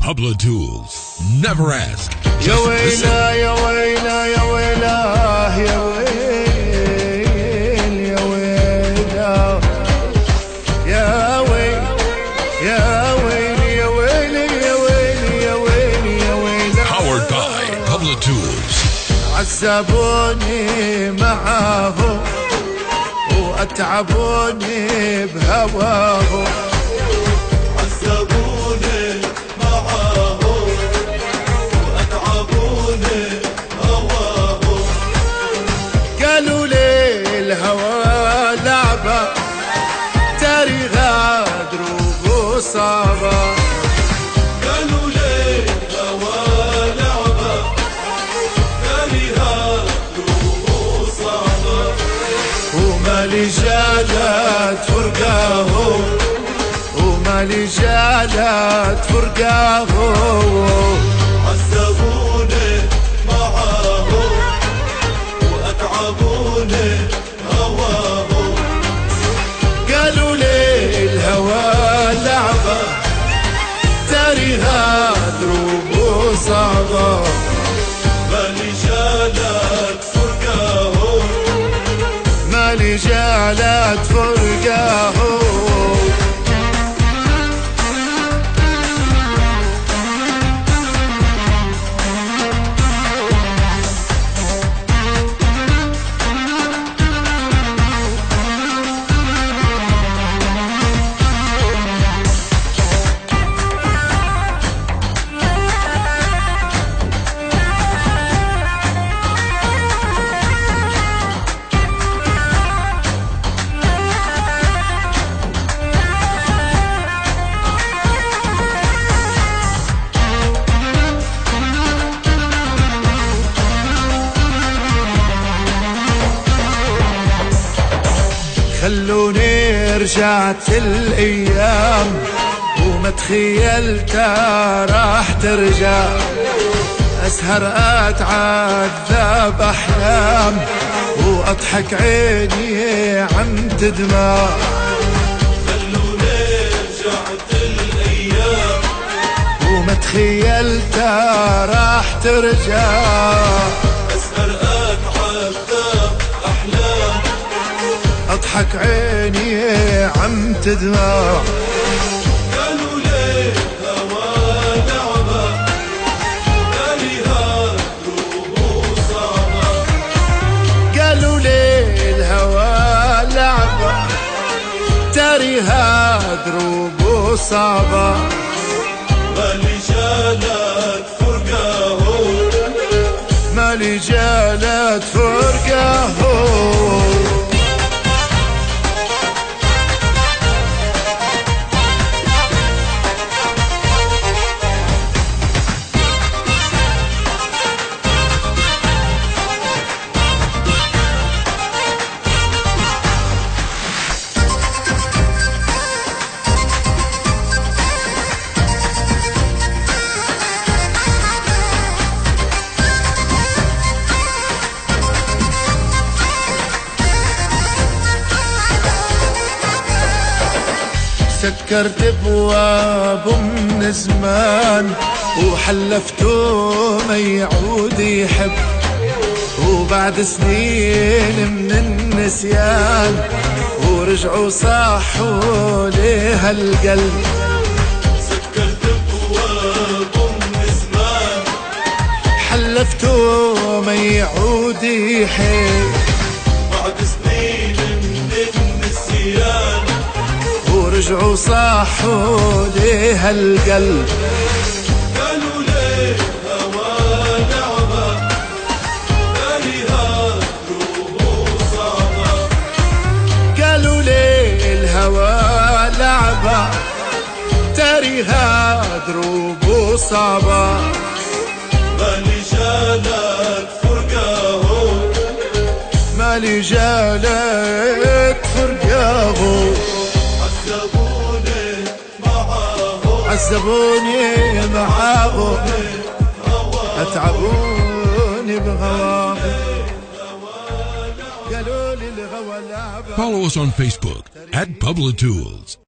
Pablo Tools. Never ask. يا Just ويلا listen. يا ويلا يا ويلا يا ويل يا ويلا يا ويل يا ويل يا ويل يا ويل يا ويل يا ويل. Powered by Pablo Tools. عذبوني معاهم واتعبوني بهواهم. عذبوني معاهم واتعبوني هواهم. قالوا لي الهوى لعبة تاري غادر وصابة. قالوا لي هوا لعبة كارهة وصعبة. ومالي جالت فرقاهم ومالي جالت فرقاهم. عذبوني معاهم واتعبوني هواهم. قالوا لي الهوى لعبة تاريها دروب وصعبة. مالي جالت فرقاهم. مالي جالت فرقاهم. خلوني رجعت الايام وما تخيلت راح ترجع. اسهر اتعذب احلام واضحك عيني عم تدمع. خلوني رجعت الايام وما تخيلت راح ترجع. اسهر اتعذب احلام اضحك عيني عم تدمع. قالوا لي هوا لعبة كارهة وصعبة. قالوا لي الهوى لعبة تاريها دروب وصعبة. مالي جالت فرقاهم. مالي جالت فرقاهم. سكرت ابواب من زمان وحلفته ما يعود يحب. وبعد سنين من النسيان ورجعوا صاحوا ليه القلب. سكرت ابواب من زمان حلفته ما يعود يحب. بعد سنين من النسيان ورجعوا صاحوا ليه القلب. قالوا لي هوا لعبة كارهة وصعبة. قالوا لي الهوى لعبة تاريها دروب وصعبة. مالي جالت فرقاهم. مالي جالت فرقاهم. عذبوني معاهم عذبوني معاهم اتعبوني بهواهم. قالوا لي الهوى لعبة. Follow us on Facebook at Pablo Tools.